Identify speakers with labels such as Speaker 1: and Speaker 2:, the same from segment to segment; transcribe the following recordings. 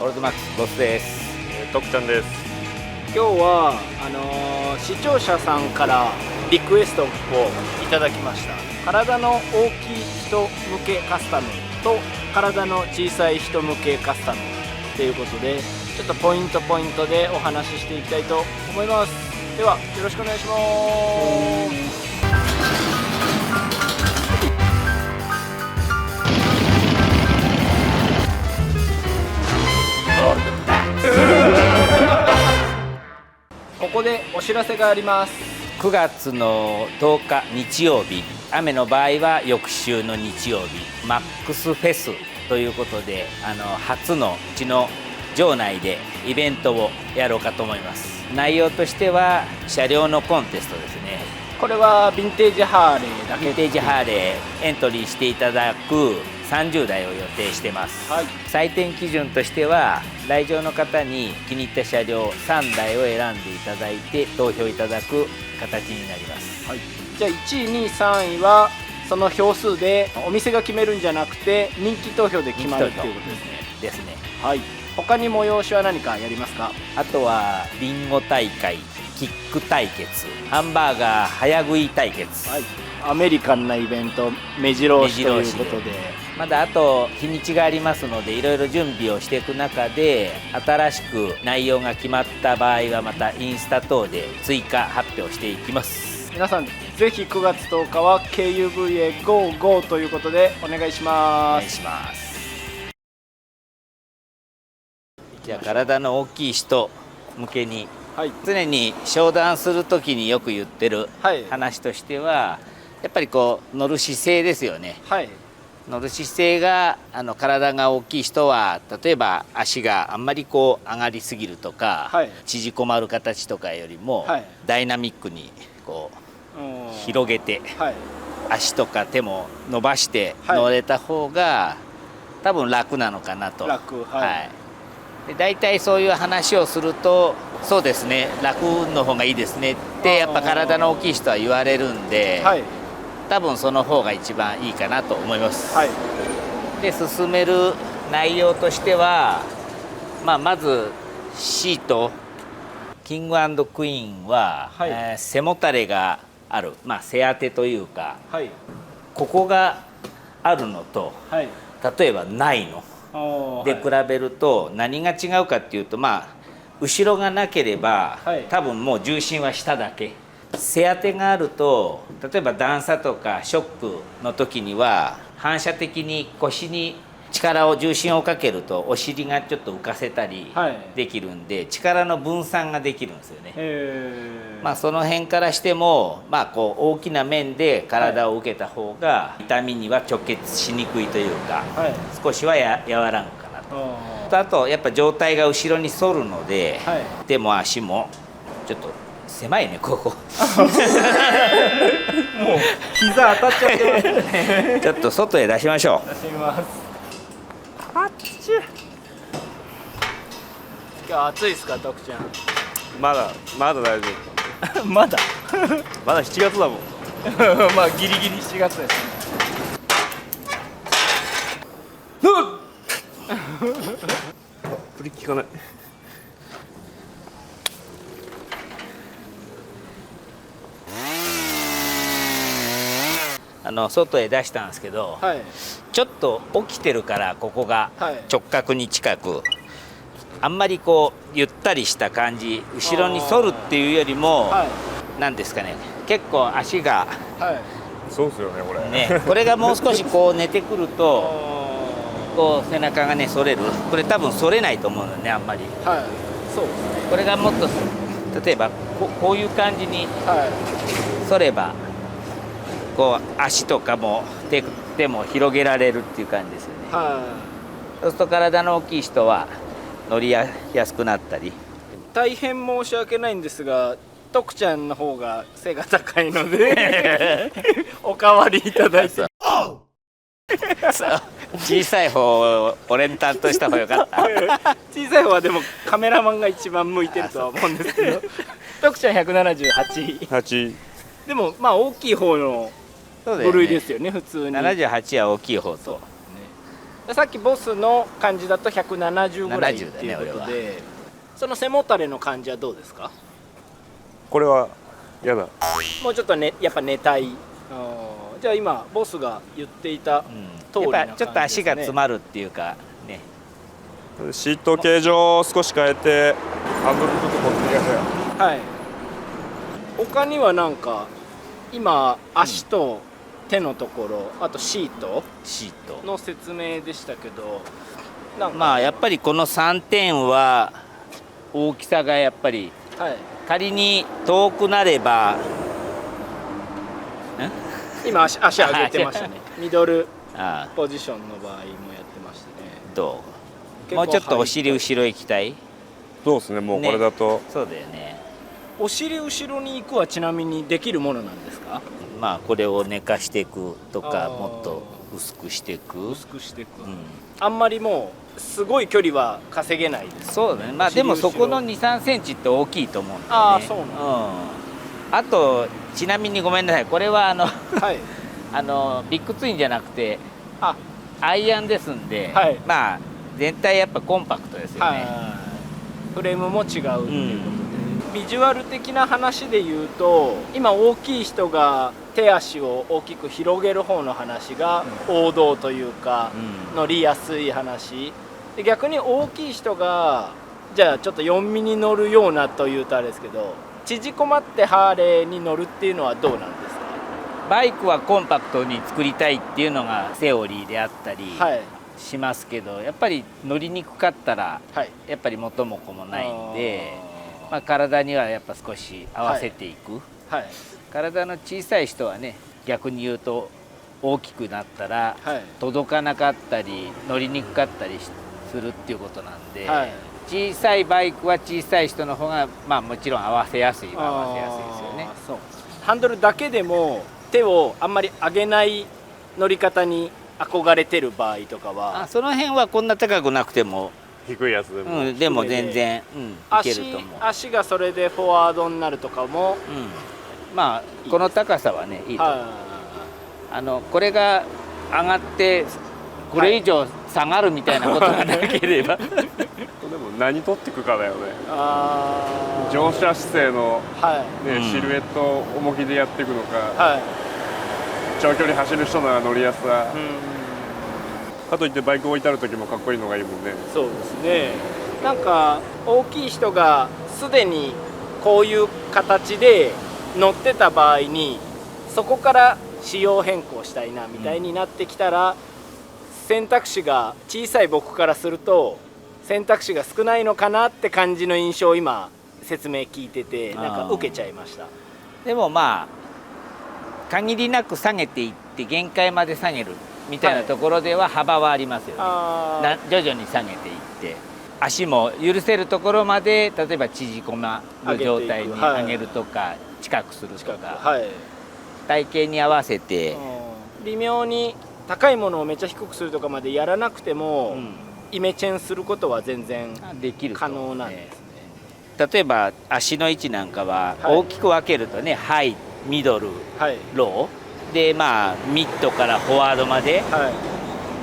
Speaker 1: オールドマックスボスです。
Speaker 2: 徳ちゃんです。
Speaker 3: 今日は視聴者さんからリクエストをいただきました。体の大きい人向けカスタムと体の小さい人向けカスタムということで、ちょっとポイントでお話ししていきたいと思います。ではよろしくお願いします。ここでお知らせがあります。
Speaker 1: 9月の10日日曜日、雨の場合は翌週の日曜日、マックスフェスということで、初のうちの場内でイベントをやろうかと思います。内容としては車両のコンテストですね。
Speaker 3: これはヴィンテージハーレーだけ。
Speaker 1: ヴィンテージハーレーエントリーしていただく30台を予定してます、
Speaker 3: はい、
Speaker 1: 採点基準としては来場の方に気に入った車両3台を選んでいただいて投票いただく形になります、
Speaker 3: はい、じゃあ1位2位3位はその票数でお店が決めるんじゃなくて人気投票で決まるっていうことですね。はい、他に催しは何かやりますか？
Speaker 1: あとはビンゴ大会、キック対決、ハンバーガー早食い対決、
Speaker 3: はい、アメリカンなイベント目白押しということで、
Speaker 1: まだあと日にちがありますのでいろいろ準備をしていく中で新しく内容が決まった場合はまたインスタ等で追加発表していきます。
Speaker 3: 皆さんぜひ9月10日は KUVA GO!GO! ということでお願いします。
Speaker 1: お願いします。じゃあ体の大きい人向けに、はい、常に商談する時によく言ってる話としては、やっぱりこう乗る姿勢ですよね。
Speaker 3: はい、
Speaker 1: 乗る姿勢が体が大きい人は例えば足があんまりこう上がりすぎるとか、はい、縮こまる形とかよりも、はい、ダイナミックにこう広げて、はい、足とか手も伸ばして乗れた方が、多分楽なのかなと。
Speaker 3: 楽、はい、
Speaker 1: はい、で大体そういう話をするとそうですね、楽の方がいいですねってやっぱ体の大きい人は言われるんで、はい、多分その方が一番いいかなと思います、はい、で進める内容としては、まずシート、キング&クイーンは、はい、背もたれがある、背当てというか、はい、ここがあるのと、はい、例えばないので比べると何が違うかっていうと、後ろがなければ、はい、多分もう重心は下だけ。背当てがあると例えば段差とかショックの時には反射的に腰に重心をかけるとお尻がちょっと浮かせたりできるんで、はい、力の分散ができるんですよね。その辺からしても、こう大きな面で体を受けた方が痛みには直結しにくいというか、はい、少しは和らぐかなと。あとやっぱ上体が後ろに反るので、はい、手も足もちょっと狭いね、ここもう
Speaker 3: 膝当たっちゃってますね
Speaker 1: ちょっと外へ出しましょう。
Speaker 3: 出します。あっちゅ。今日暑いですか、徳ちゃん？
Speaker 2: まだ大丈夫
Speaker 3: まだ
Speaker 2: まだ7月だもん
Speaker 3: ギリギリ7月ですね
Speaker 2: 振り効かない。
Speaker 1: 外へ出したんですけど、はい、ちょっと起きてるからここが直角に近く、あんまりこうゆったりした感じ、後ろに反るっていうよりも、なんですかね、結構足が、
Speaker 2: そうですよねこれ
Speaker 1: これがもう少しこう寝てくるとこう背中がね反れる。これ多分反れないと思うのね、あんまり。
Speaker 3: はい、そうですね。
Speaker 1: これがもっと例えばこういう感じに反れば、こう足とかも手も広げられるっていう感じですよね。そうすると体の大きい人は乗りやすくなったり。
Speaker 3: 大変申し訳ないんですが、徳ちゃんの方が背が高いのでおかわりいただいて
Speaker 1: 小さい方を俺に担当した方がよかった
Speaker 3: 小さい方はでもカメラマンが一番向いてるとは思うんですけど徳ちゃん178でも大きい方の部類ですよね、普通に。
Speaker 1: 78は大きい方と、
Speaker 3: さっきボスの感じだと170ぐらいっていうことで、その背もたれの感じはどうですか？
Speaker 2: これは嫌だ。
Speaker 3: もうちょっとね、やっぱ寝たい。じゃあ今ボスが言っていた通りな感じですね。
Speaker 1: ちょっと足が詰まるっていうかね。
Speaker 2: シート形状を少し変えてハンドルちょっとこっちにやったよ。
Speaker 3: はい。他にはなんか今足と手のところ、あとシートの説明でしたけど、なんか
Speaker 1: まあやっぱりこの3点は大きさがやっぱり、
Speaker 3: はい、
Speaker 1: 仮に遠くなれば
Speaker 3: 今足上げてましたね。ミドルポジションの場合もやってましたね。
Speaker 1: どう？もうちょっとお尻後ろ行きたい？
Speaker 2: そうですね、もうこれだと、
Speaker 1: そうだよね。
Speaker 3: お尻後ろに行くはちなみにできるものなんですか？
Speaker 1: まあこれを寝かしていくとか、もっと薄くしていく、あん
Speaker 3: まりもうすごい距離は稼げないです、ね、
Speaker 1: そうだね。まあでもそこの2、3センチって大きいと思うんだよね。
Speaker 3: ああ、そうなんだ。
Speaker 1: あとちなみにごめんなさい、これは
Speaker 3: はい、
Speaker 1: ビッグツインじゃなくてアイアンですんで、
Speaker 3: はい、
Speaker 1: まあ全体やっぱコンパクトですよね。
Speaker 3: フレームも違うっていうことで、ビジュアル的な話で言うと、今大きい人が手足を大きく広げる方の話が王道というか、乗りやすい話で、逆に大きい人がじゃあちょっと4ミに乗るようなというとあれですけど、縮こまってハーレーに乗るっていうのはどうなんですか？
Speaker 1: バイクはコンパクトに作りたいっていうのがセオリーであったりしますけど、やっぱり乗りにくかったらやっぱり元も子もないんで、まあ、体にはやっぱ少し合わせていく、体の小さい人はね、逆に言うと大きくなったら届かなかったり乗りにくかったりするっていうことなんで、小さいバイクは小さい人の方がまあもちろん合わせやすいは合わせやすいですよね。
Speaker 3: そう、ハンドルだけでも手をあんまり上げない乗り方に憧れてる場合とかは、
Speaker 1: その辺はこんな高くなくても
Speaker 2: 低いやつでも、
Speaker 1: でも全然、いけると思う。
Speaker 3: 足がそれでフォワードになるとかも、
Speaker 1: まあこの高さはねいいと思う。これが上がってこれ以上下がるみたいなことがなければ、でも
Speaker 2: 何取っていくかだよね。乗車姿勢の、シルエットを重きでやっていくのか、長距離走る人なら乗りやすさ、かといってバイク置いてある時もかっこいいのがいいもんね。
Speaker 3: そうですね。なんか大きい人がすでにこういう形で乗ってた場合に、そこから仕様変更したいなみたいになってきたら、選択肢が小さい僕からすると選択肢が少ないのかなって感じの印象を今説明聞いてて、なんか受けちゃいました。
Speaker 1: でもまあ限りなく下げていって限界まで下げるみたいなところでは幅はありますよね。徐々に下げていって足も許せるところまで、例えば縮こまる状態に上げるとか、近くするとか、体型に合わせて
Speaker 3: 微妙に高いものをめっちゃ低くするとかまでやらなくても、イメチェンすることは全然
Speaker 1: できる
Speaker 3: 可能なんです
Speaker 1: ね。例えば足の位置なんかは大きく分けるとね、ハイ、ミドル、ローで、まあミッドからフォワードまで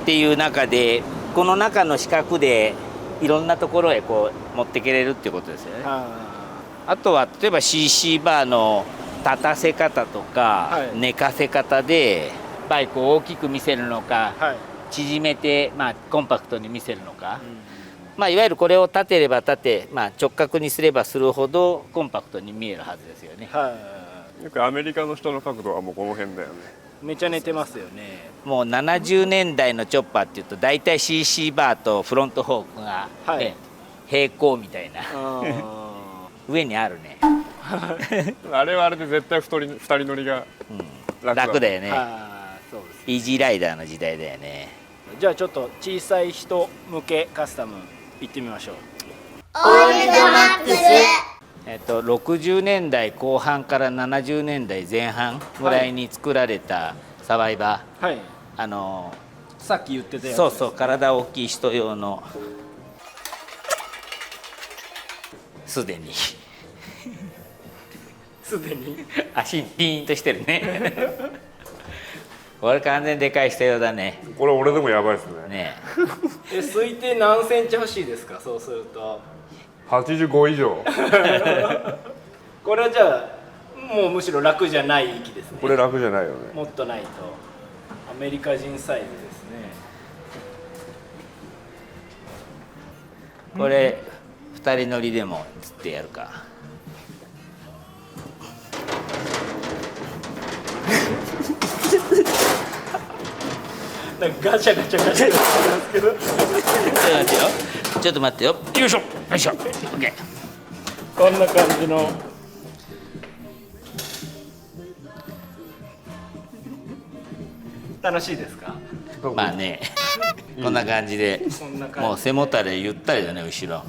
Speaker 1: っていう中で、この中の四角でいろんなところへこう持っていけれるっていうことですよね。あとは例えば CC バーの立たせ方とか、寝かせ方でバイクを大きく見せるのか、縮めて、まあ、コンパクトに見せるのか、まあ、いわゆるこれを立てれば立て、まあ、直角にすればするほどコンパクトに見えるはずですよね。
Speaker 2: よくアメリカの人の角度はもうこの辺だよね。
Speaker 3: めちゃ寝てますよね。
Speaker 1: もう70年代のチョッパーっていうと大体 CC バーとフロントフォークが、平行みたいな上にあるね
Speaker 2: あれはあれで絶対2人乗りが
Speaker 1: 楽だよね。イージーライダーの時代だよね。
Speaker 3: じゃあちょっと小さい人向けカスタム行ってみましょう。
Speaker 4: オールドマックス。
Speaker 1: 60年代後半から70年代前半ぐらいに作られたサバイバー、
Speaker 3: さっき言ってたやつ。
Speaker 1: そうそう、体大きい人用のすでに足ピーンとしてるねこれ完全でかい人用だね。
Speaker 2: これ俺でもやばいですね。
Speaker 1: ね。
Speaker 3: 推定何センチ欲しいですか？そうすると
Speaker 2: 85以上。
Speaker 3: これはじゃあもうむしろ楽じゃない域ですね。
Speaker 2: これ楽じゃないよね。
Speaker 3: もっとないとアメリカ人サイズですね。
Speaker 1: これ2人乗りでもつってやるか。
Speaker 3: なんかガチャガチャガチャなんですけど。
Speaker 1: ちょっと待ってよ。よいしょよいしょ。オッケー。
Speaker 3: こんな感じの。楽しいですか？
Speaker 1: まあね、こんな感じで、もう背もたれゆったりだね後ろ。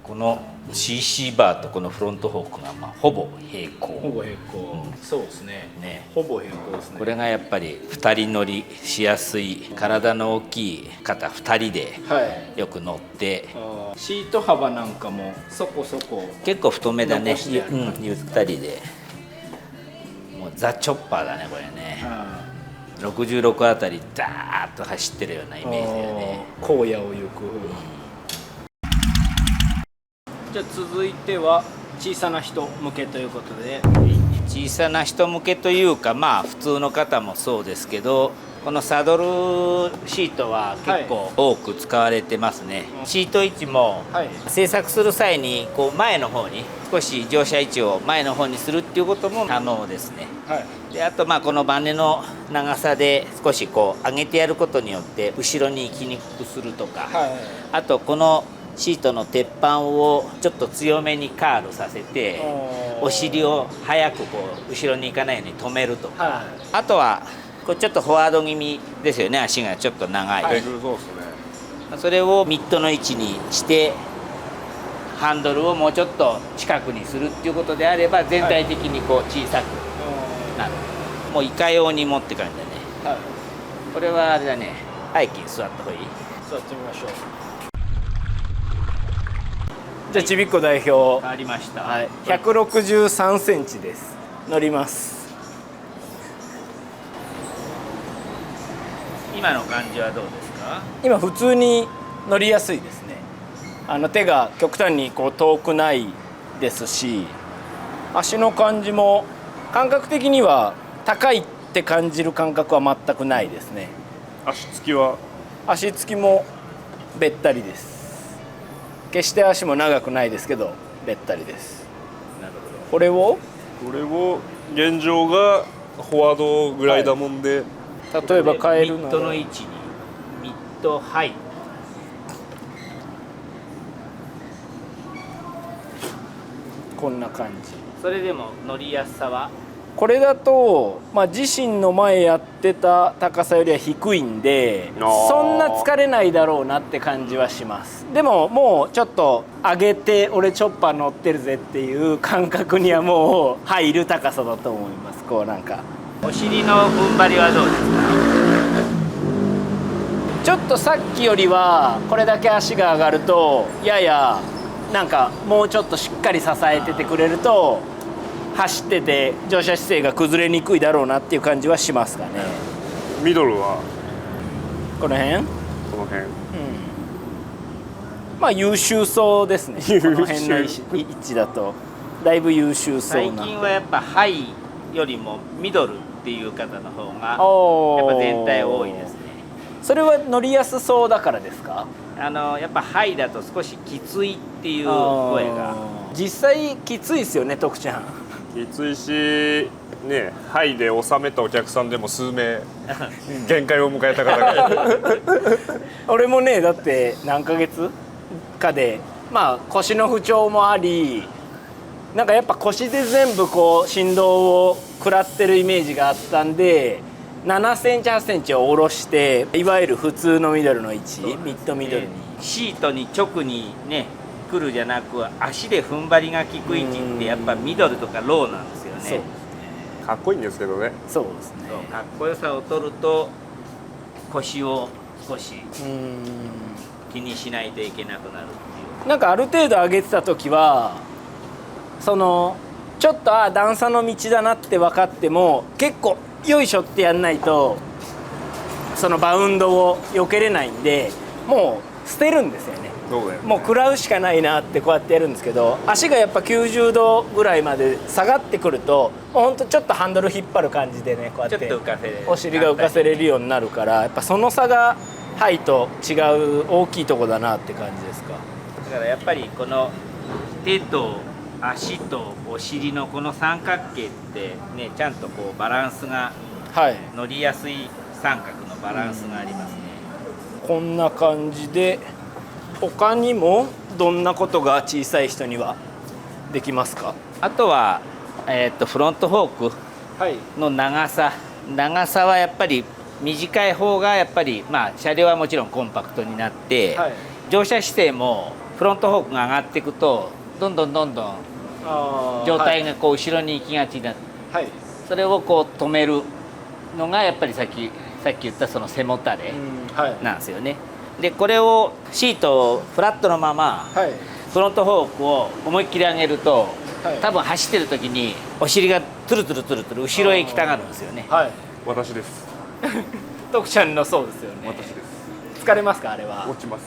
Speaker 1: この CC バーとこのフロントフォークがまあほぼ平行。
Speaker 3: ほぼ平行。そうですね。ほぼ平行ですね。
Speaker 1: これがやっぱり2人乗りしやすい、体の大きい方2人でよく乗って、
Speaker 3: シート幅なんかもそこそこ
Speaker 1: 結構太めだね。ゆったりで、もうザ・チョッパーだねこれね。66あたりダーッと走ってるようなイメージだよね。
Speaker 3: 荒野を行く。じゃあ続いては小さな人向けということで、
Speaker 1: 小さな人向けというか、まあ普通の方もそうですけど、このサドルシートは結構多く使われてますね。シート位置も製作する際にこう前の方に少し乗車位置を前の方にするっていうことも可能ですね。であとまあこのバネの長さで少しこう上げてやることによって後ろに行きにくくするとか、あとこのシートの鉄板をちょっと強めにカールさせてお尻を早くこう後ろに行かないように止めるとか、あとはこれちょっとフォワード気味ですよね。足がちょっと長い、それをミッドの位置にしてハンドルをもうちょっと近くにするっていうことであれば全体的にこう小さくなる。もういかように持って感じだね。これはあれだね。ハイキン座った方がいい？
Speaker 3: 座ってみましょう。じゃあちびっこ代表
Speaker 1: ありました。
Speaker 3: 163センチです。乗ります。
Speaker 1: 今の感じはどうですか？
Speaker 3: 今普通に乗りやすいですね。手が極端にこう遠くないですし、足の感じも感覚的には高いって感じる感覚は全くないですね。
Speaker 2: 足つきは？
Speaker 3: 足つきもべったりです。決して足も長くないですけどべったりです。
Speaker 1: なるほど。
Speaker 3: これを
Speaker 2: 現状がフォワードぐらいだもんで、
Speaker 3: 例えば変えるの
Speaker 1: ミッドの位置にミッドハイ。
Speaker 3: こんな感じ。
Speaker 1: それでも乗りやすさは？
Speaker 3: これだと、自身の前やってた高さよりは低いんでそんな疲れないだろうなって感じはします。でももうちょっと上げて俺チョッパー乗ってるぜっていう感覚にはもう入る高さだと思います。こうなんか
Speaker 1: お尻の踏ん張りはどうですか？
Speaker 3: ちょっとさっきよりはこれだけ足が上がるとややなんかもうちょっとしっかり支えててくれると走ってて乗車姿勢が崩れにくいだろうなっていう感じはしますかね。
Speaker 2: ミドルは
Speaker 3: この辺？
Speaker 2: この辺、
Speaker 3: 優秀そうですね。この辺の位置だとだいぶ優秀そうな。
Speaker 1: 最近はやっぱハイよりもミドルっていう方の方がやっぱ全体多いですね。
Speaker 3: それは乗りやすそうだからですか？
Speaker 1: やっぱハイだと少しきついっていう声が。
Speaker 3: 実際きついですよね、徳ちゃん。
Speaker 2: きついしね、ハイで収めたお客さんでも数名限界を迎えた方が
Speaker 3: 俺もね、だって何ヶ月かで腰の不調もあり、なんかやっぱ腰で全部こう振動を食らってるイメージがあったんで7センチ8センチを下ろして、いわゆる普通のミドルの位置、ミッドミドルに
Speaker 1: シートに直にね来るじゃなく足で踏ん張りが効く位置ってやっぱミドルとかローなんですよね。
Speaker 3: そう
Speaker 2: かっこいいんですけどね。
Speaker 3: そうですね。
Speaker 1: かっこよさを取ると腰を少し気にしないといけなくなるっていう。
Speaker 3: なんかある程度上げてた時はそのちょっと段差の道だなって分かっても結構よいしょってやんないとそのバウンドを避けれないんで、もう捨てるんですよね。
Speaker 2: そうだよね。
Speaker 3: もう食らうしかないなってこうやってやるんですけど、足がやっぱ90度ぐらいまで下がってくると、もうほんとちょっとハンドル引っ張る感じでね、こうやって
Speaker 1: ちょっと浮かせれる、
Speaker 3: お尻が浮かせれるようになるから、やっぱその差がハイと違う大きいとこだなって感じですか。
Speaker 1: だからやっぱりこの手と足とお尻のこの三角形ってね、ちゃんとこうバランスが乗りやすい三角のバランスがありますね。
Speaker 3: こんな感じで、他にもどんなことが小さい人にはできますか？
Speaker 1: あとは、フロントフォークの長さはやっぱり短い方がやっぱり、まあ、車両はもちろんコンパクトになって、乗車姿勢もフロントフォークが上がっていくとどんどん状態がこう後ろに行きがちだ、それをこう止めるのがやっぱりさっき言ったその背もたれなんですよね。でこれをシートをフラットのまま、フロントフォークを思いっきり上げると、多分走ってる時にお尻がトゥルトゥルトゥルトゥル後ろへ行きたがるんですよね。
Speaker 2: 私です。
Speaker 3: 徳ちゃんのそうですよね。
Speaker 2: 私です。
Speaker 3: 疲れますか？あれは
Speaker 2: 落ちます。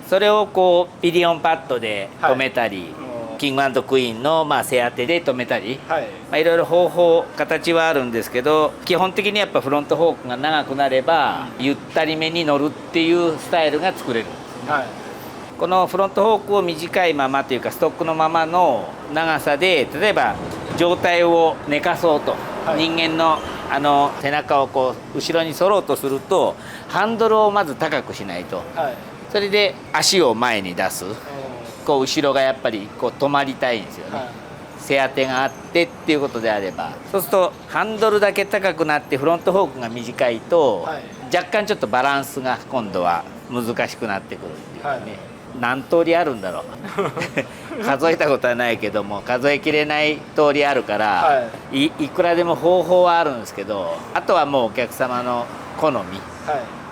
Speaker 1: それをこうピディオンパッドで止めたり、キング&クイーンのまあ背当てで止めたり、いろいろ方法形はあるんですけど、基本的にやっぱフロントフォークが長くなれば、ゆったりめに乗るっていうスタイルが作れるんですね。このフロントフォークを短いままというかストックのままの長さで、例えば上体を寝かそうと、人間の背中をこう後ろに反ろうとするとハンドルをまず高くしないと、それで足を前に出す、こう後ろがやっぱりこう止まりたいんですよね、背当てがあってっていうことであれば。そうするとハンドルだけ高くなってフロントフォークが短いと、若干ちょっとバランスが今度は難しくなってくるっていうかね、何通りあるんだろう数えたことはないけども数えきれない通りあるから、いくらでも方法はあるんですけど、あとはもうお客様の好み、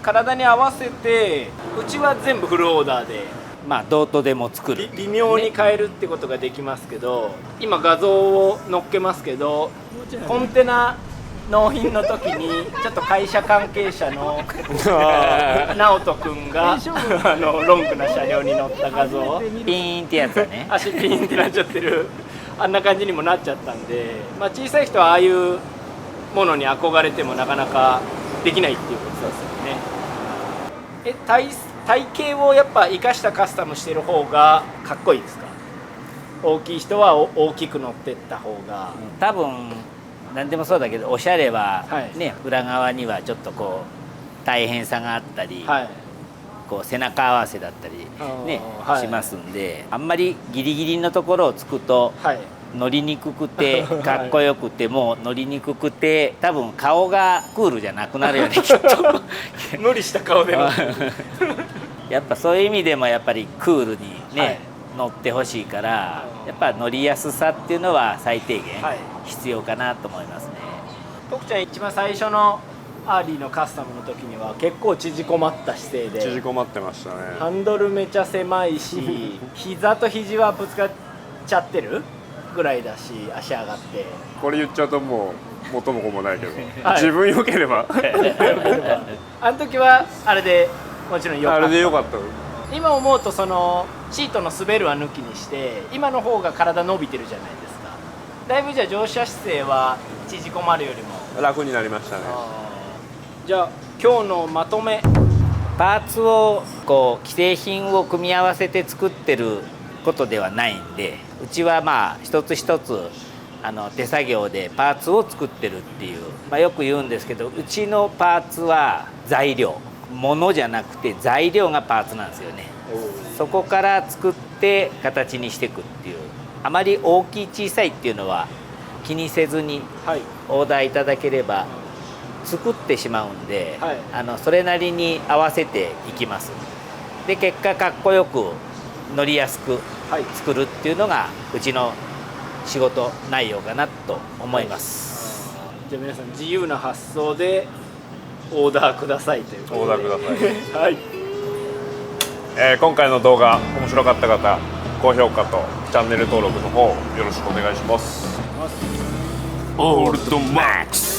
Speaker 3: 体に合わせて、うちは全部フルオーダーで、
Speaker 1: まあどうとでも作る、
Speaker 3: 微妙に変えるってことができますけど、今画像を載っけますけど、コンテナ納品の時にちょっと会社関係者の直人君がロングな車両に乗った画像、
Speaker 1: ピーンってやつだね
Speaker 3: 足ピーンってなっちゃってるあんな感じにもなっちゃったんで、まあ、小さい人はああいうものに憧れてもなかなかできないっていうことですよね。体型をやっぱ生かしたカスタムしてる方がかっこいいですか？大きい人は大きく乗ってった方が、
Speaker 1: 多分何でもそうだけど、おしゃれはね、裏側にはちょっとこう大変さがあったり、こう背中合わせだったりね、しますんで、あんまりギリギリのところをつくと乗りにくくてかっこよくても乗りにくくて、多分顔がクールじゃなくなるよねきっと
Speaker 3: 無理した顔で乗って
Speaker 1: やっぱそういう意味でもやっぱりクールにね、乗ってほしいから、やっぱ乗りやすさっていうのは最低限必要かなと思いますね。
Speaker 3: 徳ちゃん一番最初のアーリーのカスタムの時には結構縮こまった姿勢で、
Speaker 2: 縮こまってましたね。
Speaker 3: ハンドルめちゃ狭いし膝と肘はぶつかっちゃってるぐらいだし、足上がって、
Speaker 2: これ言っちゃうともう元も子もないけど、自分良ければ
Speaker 3: あの時はあれでもちろん良かった。
Speaker 2: あれで良かった。
Speaker 3: 今思うとそのシートの滑るは抜きにして今の方が体伸びてるじゃないですか。だいぶじゃあ乗車姿勢は縮こまるよりも
Speaker 2: 楽になりましたね。
Speaker 3: じゃあ今日のまとめ、
Speaker 1: パーツをこう既製品を組み合わせて作ってることではないんで、うちはまあ一つ一つ手作業でパーツを作ってるっていう、まあ、よく言うんですけど、うちのパーツは材料、物じゃなくて材料がパーツなんですよね。そこから作って形にしていくっていう、あまり大きい小さいっていうのは気にせずにオーダーいただければ作ってしまうんで、それなりに合わせていきます。で結果かっこよく乗りやすく作るっていうのがうちの仕事内容かなと思います。
Speaker 3: じゃあ皆さん自由な発想でオーダーくださいということで。
Speaker 2: オーダーください今回の動画面白かった方、高評価とチャンネル登録の方よろしくお願いします。
Speaker 5: オールドマックス。